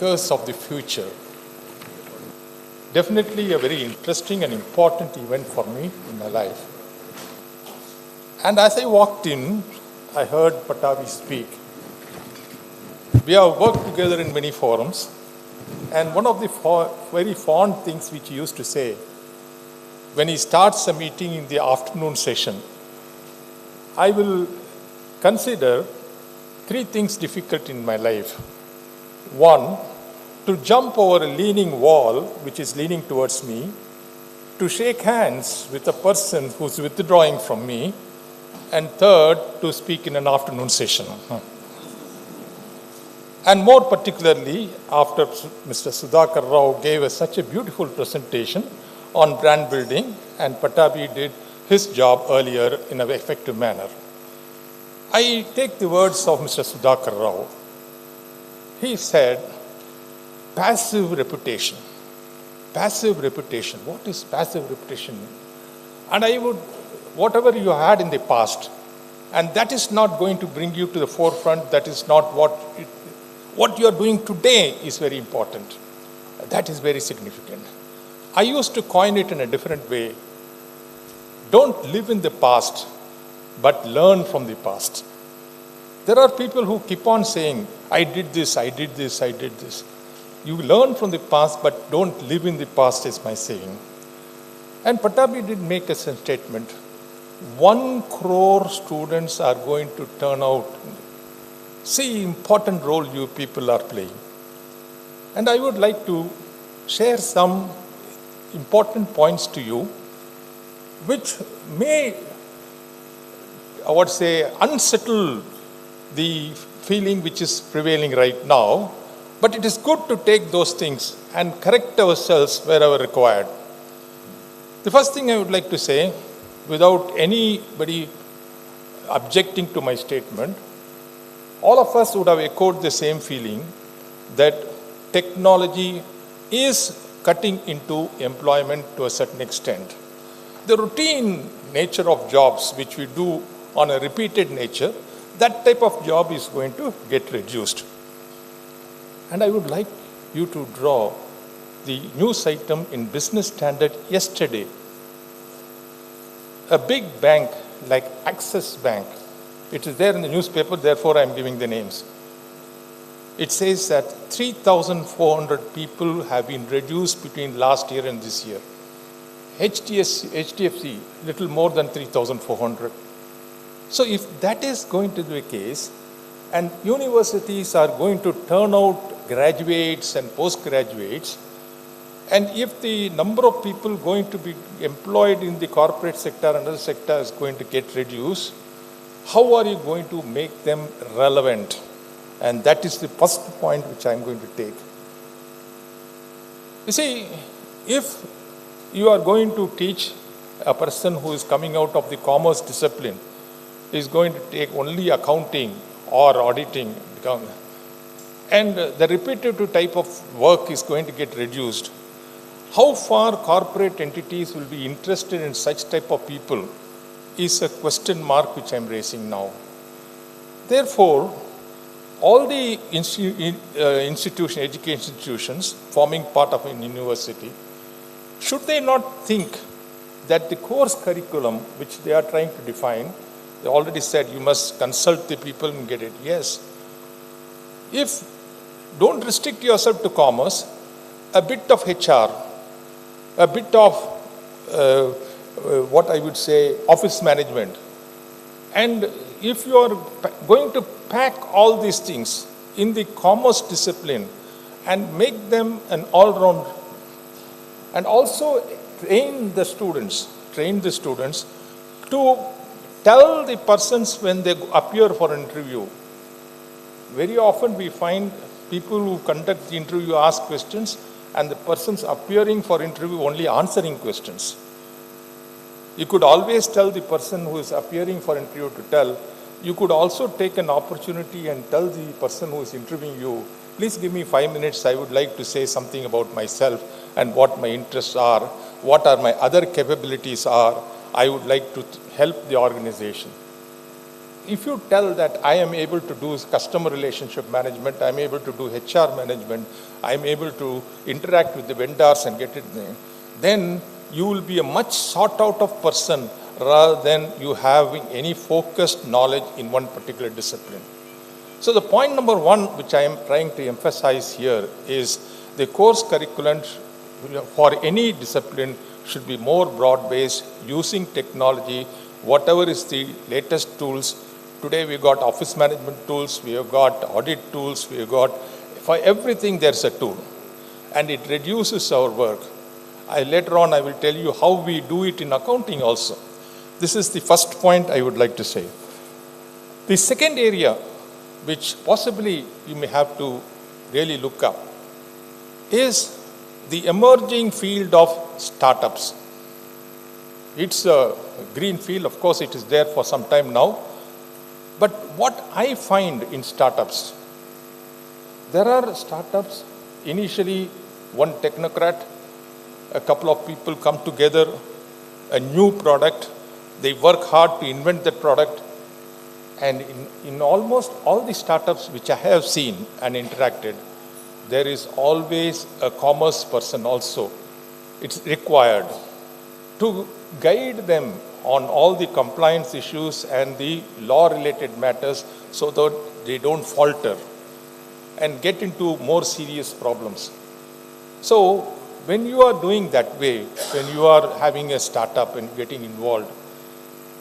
thinkers of the future. Definitely a very interesting and important event for me in my life. And as I walked in, I heard Bupathy speak. We have worked together in many forums, and one of the very fond things which he used to say, when he starts a meeting in the afternoon session, I will consider three things difficult in my life. One, to jump over a leaning wall which is leaning towards me, to shake hands with a person who's withdrawing from me, and third, to speak in an afternoon session. And more particularly, after Mr. Sudhakar Rao gave us such a beautiful presentation on brand building, and Bupathy did his job earlier in an effective manner. I take the words of Mr. Sudhakar Rao. He said, passive reputation. Passive reputation. What is passive reputation? And I would, whatever you had in the past, and that is not going to bring you to the forefront, that is not what you are doing today is very important. That is very significant. I used to coin it in a different way. Don't live in the past, but learn from the past. There are people who keep on saying, I did this, I did this, I did this. You learn from the past, but don't live in the past, is my saying. And Bupathy did make a statement. 1 crore students are going to turn out. See, important role you people are playing. And I would like to share some important points to you, which may, I would say, unsettle the feeling which is prevailing right now, but it is good to take those things and correct ourselves wherever required. The first thing I would like to say, without anybody objecting to my statement, all of us would have echoed the same feeling that technology is cutting into employment to a certain extent. The routine nature of jobs which we do on a repeated nature, that type of job is going to get reduced. And I would like you to draw the news item in Business Standard yesterday. A big bank like Axis Bank, it is there in the newspaper, therefore I am giving the names. It says that 3,400 people have been reduced between last year and this year. HDFC, little more than 3,400. So if that is going to be the case, and universities are going to turn out graduates and postgraduates, and if the number of people going to be employed in the corporate sector and other sector is going to get reduced, how are you going to make them relevant? And that is the first point which I am going to take. You see, if you are going to teach a person who is coming out of the commerce discipline, is going to take only accounting or auditing, and the repetitive type of work is going to get reduced, how far corporate entities will be interested in such type of people is a question mark which I am raising now. Therefore, all the education institutions forming part of a university, should they not think that the course curriculum which they are trying to define, they already said you must consult the people and get it. Yes. If don't restrict yourself to commerce, a bit of HR, a bit of what I would say office management, and if you are going to pack all these things in the commerce discipline and make them an all-round, and also train the students to tell the persons when they appear for an interview. Very often we find people who conduct the interview ask questions and the persons appearing for interview only answering questions. You could always tell the person who is appearing for interview to tell. You could also take an opportunity and tell the person who is interviewing you, please give me 5 minutes, I would like to say something about myself and what my interests are, what are my other capabilities are, I would like to help the organization. if you tell that I am able to do customer relationship management, I am able to do HR management, I am able to interact with the vendors and get it there, then you will be a much sought out of person rather than you having any focused knowledge in one particular discipline. So the point number one, which I am trying to emphasize here, is the course curriculum for any discipline should be more broad-based, using technology, whatever is the latest tools. Today we got office management tools, we have got audit tools, we have got, for everything there's a tool. And it reduces our work. Later on I will tell you how we do it in accounting also. This is the first point I would like to say. The second area, which possibly you may have to really look up, is the emerging field of startups. It's a green field, of course it is there for some time now. But what I find in startups, there are startups, initially one technocrat, a couple of people come together, a new product, they work hard to invent that product, and in almost all the startups which I have seen and interacted, there is always a commerce person also. It's required to guide them on all the compliance issues and the law-related matters so that they don't falter and get into more serious problems. So when you are doing that way, when you are having a startup and getting involved,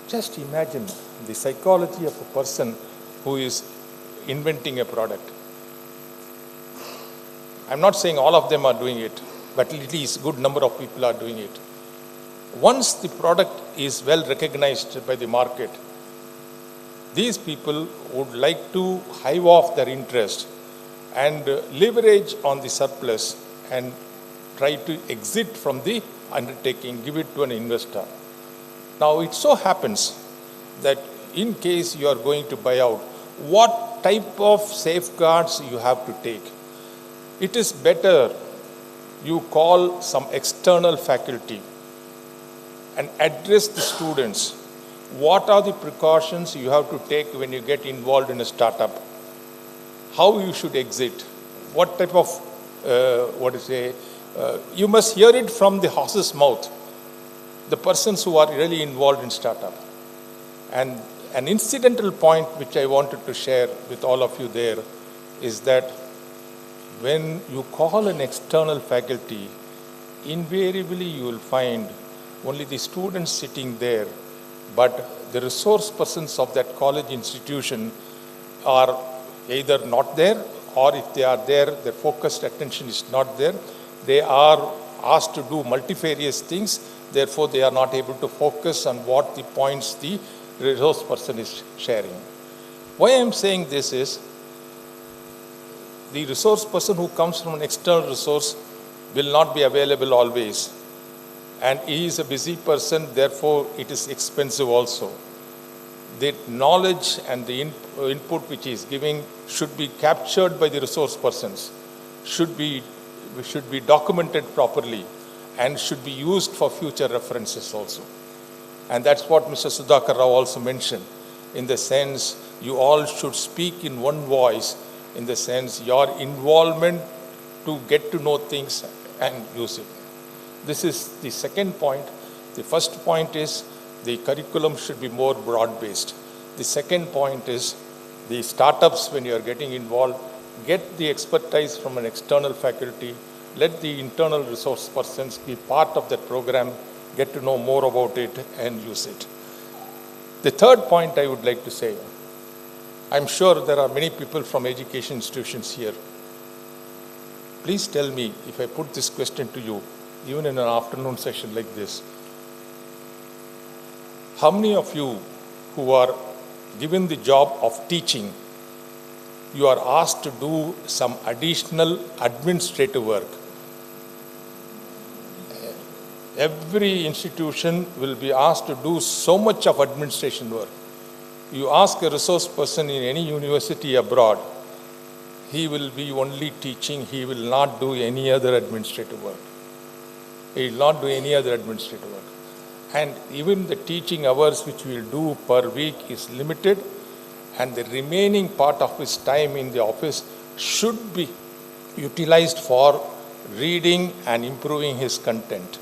just imagine the psychology of a person who is inventing a product. I'm not saying all of them are doing it, but at least a good number of people are doing it. Once the product is well recognized by the market, these people would like to hive off their interest and leverage on the surplus and try to exit from the undertaking, give it to an investor. Now it so happens that in case you are going to buy out, what type of safeguards you have to take? It is better you call some external faculty and address the students. What are the precautions you have to take when you get involved in a startup? How you should exit? What type of, you must hear it from the horse's mouth, the persons who are really involved in startup. And an incidental point which I wanted to share with all of you there is that when you call an external faculty, invariably you will find only the students sitting there, but the resource persons of that college institution are either not there, or if they are there, their focused attention is not there. They are asked to do multifarious things, therefore they are not able to focus on what the points the resource person is sharing. Why I am saying this is, the resource person who comes from an external resource will not be available always. And he is a busy person, therefore it is expensive also. The knowledge and the input which he is giving should be captured by the resource persons, should be documented properly, and should be used for future references also. And that's what Mr. Sudhakar Rao also mentioned, in the sense you all should speak in one voice, in the sense your involvement to get to know things and use it. This is the second point. The first point is the curriculum should be more broad-based. The second point is the startups, when you are getting involved, get the expertise from an external faculty, let the internal resource persons be part of that program, get to know more about it and use it. The third point I would like to say, I'm sure there are many people from education institutions here. Please tell me, if I put this question to you, even in an afternoon session like this, how many of you who are given the job of teaching, you are asked to do some additional administrative work? Every institution will be asked to do so much of administration work. You ask a resource person in any university abroad, he will be only teaching, he will not do any other administrative work. He will not do any other administrative work. And even the teaching hours which we will do per week is limited. and the remaining part of his time in the office should be utilized for reading and improving his content.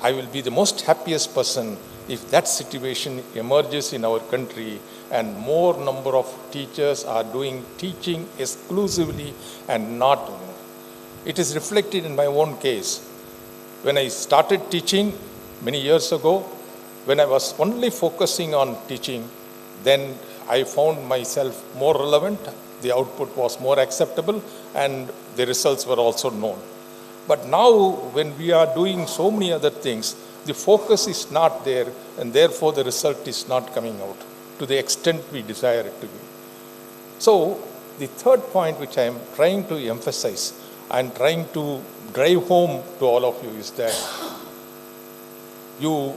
I will be the most happiest person if that situation emerges in our country and more number of teachers are doing teaching exclusively and not. It is reflected in my own case. When I started teaching many years ago, when I was only focusing on teaching, then I found myself more relevant, the output was more acceptable, and the results were also known. But now, when we are doing so many other things, the focus is not there, and therefore the result is not coming out to the extent we desire it to be. So, the third point which I am trying to emphasize and trying to drive home to all of you is that you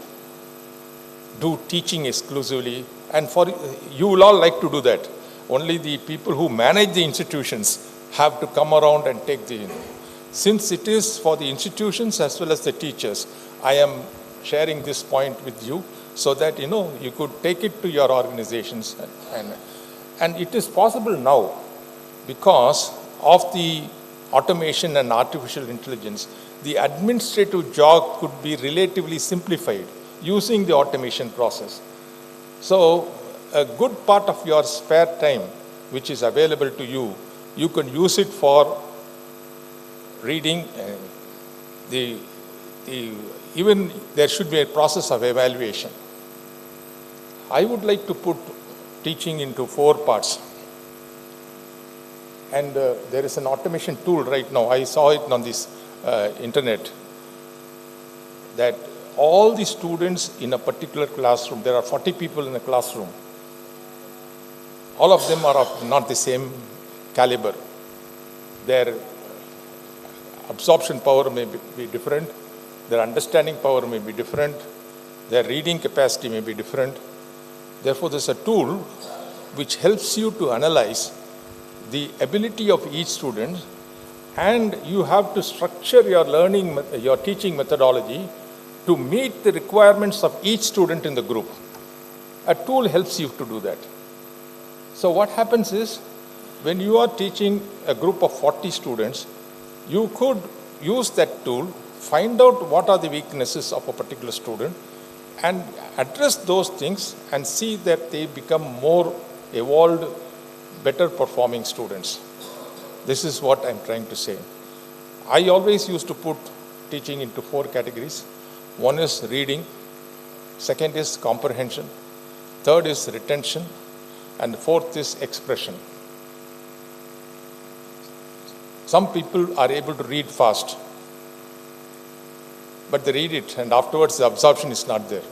do teaching exclusively, and for you will all like to do that. Only the people who manage the institutions have to come around and take the. Since it is for the institutions as well as the teachers, I am sharing this point with you so that you could take it to your organizations, and it is possible now because of the automation and artificial intelligence. The administrative job could be relatively simplified using the automation process. So a good part of your spare time which is available to you, you can use it for reading. Even there should be a process of evaluation. I would like to put teaching into 4 parts. And there is an automation tool right now. I saw it on this internet that all the students in a particular classroom, there are 40 people in a classroom, all of them are of not the same caliber. Their absorption power may be different, their understanding power may be different, their reading capacity may be different. Therefore, there's a tool which helps you to analyze the ability of each student, and you have to structure your learning, your teaching methodology to meet the requirements of each student in the group. A tool helps you to do that. So what happens is, when you are teaching a group of 40 students, you could use that tool, find out what are the weaknesses of a particular student, and address those things and see that they become more evolved, better performing students. This is what I'm trying to say. I always used to put teaching into 4 categories. One is reading, second is comprehension, third is retention, and fourth is expression. Some people are able to read fast, but they read it and afterwards the absorption is not there.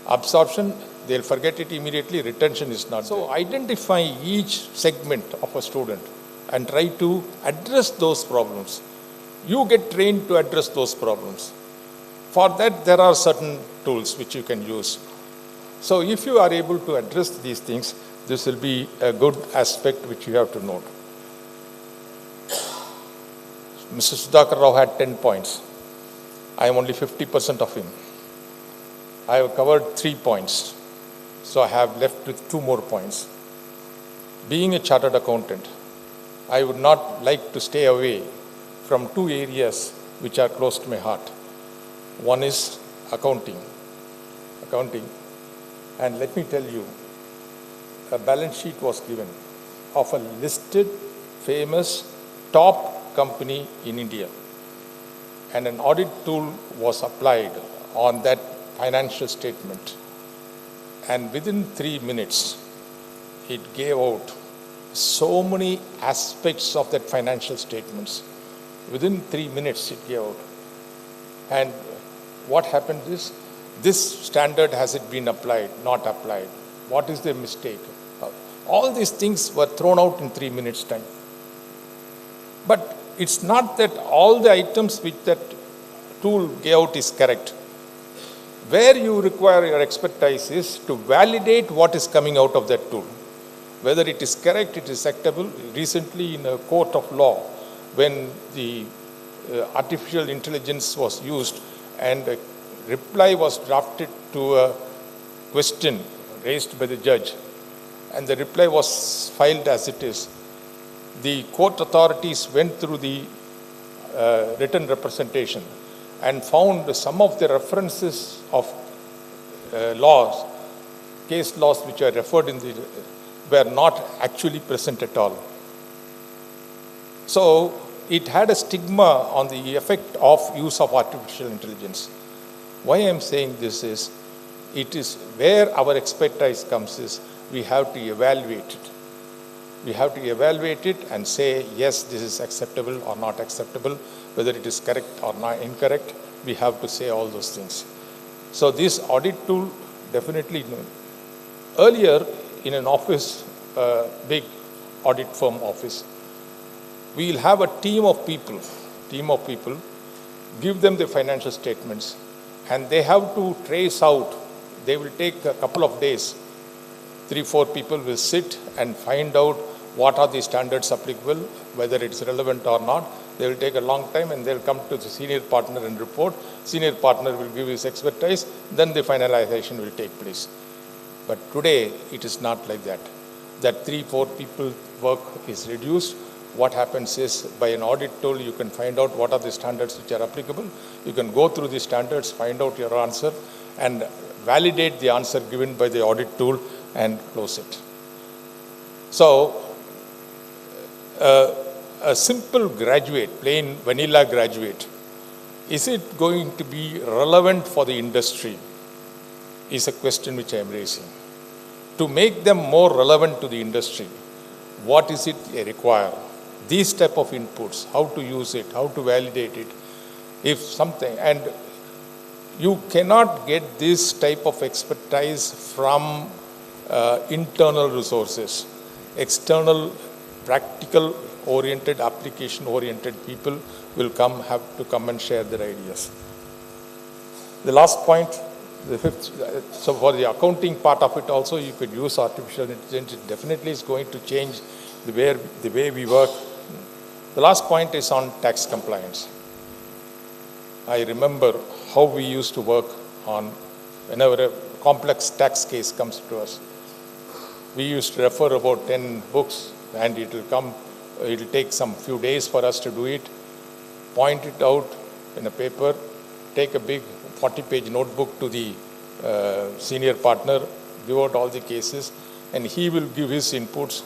Absorption, they'll forget it immediately, retention is not there. So identify each segment of a student and try to address those problems. You get trained to address those problems. For that, there are certain tools which you can use. So if you are able to address these things, this will be a good aspect which you have to note. Mr. Sudhakar Rao had 10 points. I am only 50% of him. I have covered 3 points. So I have left with 2 more points. Being a chartered accountant, I would not like to stay away from 2 areas which are close to my heart. One is accounting. And let me tell you, a balance sheet was given of a listed, famous, top company in India. And an audit tool was applied on that financial statement. And within 3 minutes, it gave out so many aspects of that financial statements. Within 3 minutes, it gave out. And what happened is, this standard, has it been applied, not applied? What is the mistake? All these things were thrown out in 3 minutes' time. But it's not that all the items which that tool gave out is correct. Where you require your expertise is to validate what is coming out of that tool. Whether it is correct, it is acceptable. Recently in a court of law, when the artificial intelligence was used and a reply was drafted to a question raised by the judge, and the reply was filed as it is. The court authorities went through the written representation and found some of the references of laws, case laws which are referred in the, were not actually present at all. So it had a stigma on the effect of use of artificial intelligence. Why I am saying this is, it is where our expertise comes is, we have to evaluate it. We have to evaluate it and say, yes, this is acceptable or not acceptable, whether it is correct or not incorrect. We have to say all those things. So this audit tool definitely, earlier in an office, big audit firm office, we will have a team of people, give them the financial statements, and they have to trace out. They will take a couple of days. 3-4 people will sit and find out what are the standards applicable, whether it's relevant or not. They will take a long time, and they'll come to the senior partner and report. Senior partner will give his expertise, then the finalization will take place. But today, it is not like that. That 3-4 people work is reduced. What happens is, by an audit tool, you can find out what are the standards which are applicable. You can go through the standards, find out your answer, and validate the answer given by the audit tool and close it. So, a simple graduate, plain vanilla graduate, is it going to be relevant for the industry? Is a question which I am raising. To make them more relevant to the industry, what is it they require? These type of inputs, how to use it, how to validate it, if something, and you cannot get this type of expertise from internal resources. External, practical-oriented, application-oriented people will have to come and share their ideas. The last point, the fifth, so for the accounting part of it also, you could use artificial intelligence. It definitely is going to change the way we work. The last point is on tax compliance. I remember how we used to work on whenever a complex tax case comes to us. We used to refer about 10 books, and it will take some few days for us to do it, point it out in a paper, take a big 40-page notebook to the senior partner, give out all the cases, and he will give his inputs.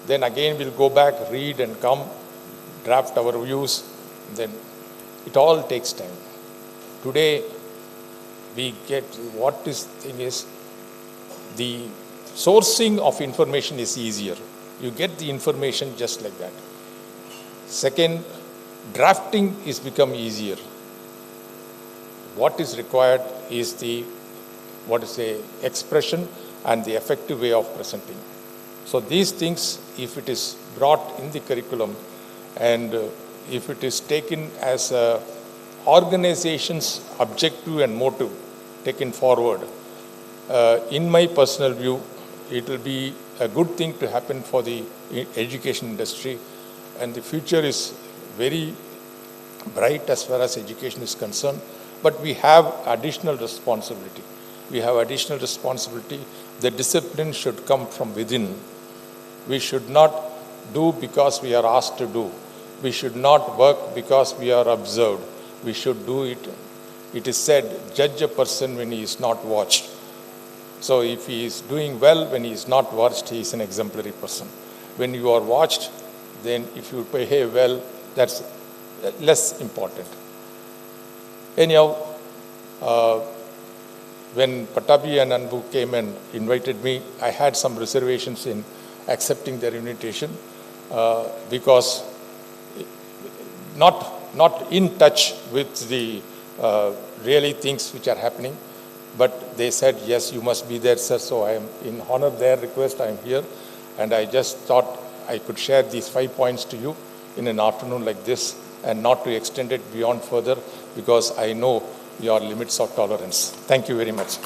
Then again we'll go back, read and come, draft our views. Then it all takes time. Today, we get, what this thing is, the sourcing of information is easier. You get the information just like that. Second, drafting is become easier. What is required is the, expression and the effective way of presenting. So these things, if it is brought in the curriculum and if it is taken as a organization's objective and motive taken forward, in my personal view, it will be a good thing to happen for the education industry, and the future is very bright as far as education is concerned, but we have additional responsibility. The discipline should come from within. We should not do because we are asked to do. We should not work because we are observed. We should do it. It is said, judge a person when he is not watched. So if he is doing well when he is not watched, he is an exemplary person. When you are watched, then if you behave well, that's less important. Anyhow, when Patabi and Anbu came and invited me, I had some reservations in accepting their invitation because not in touch with the really things which are happening, but they said, yes, you must be there, sir. So I am, in honor of their request, I am here, and I just thought I could share these 5 points to you in an afternoon like this, and not to extend it beyond further, because I know your limits of tolerance. Thank you very much.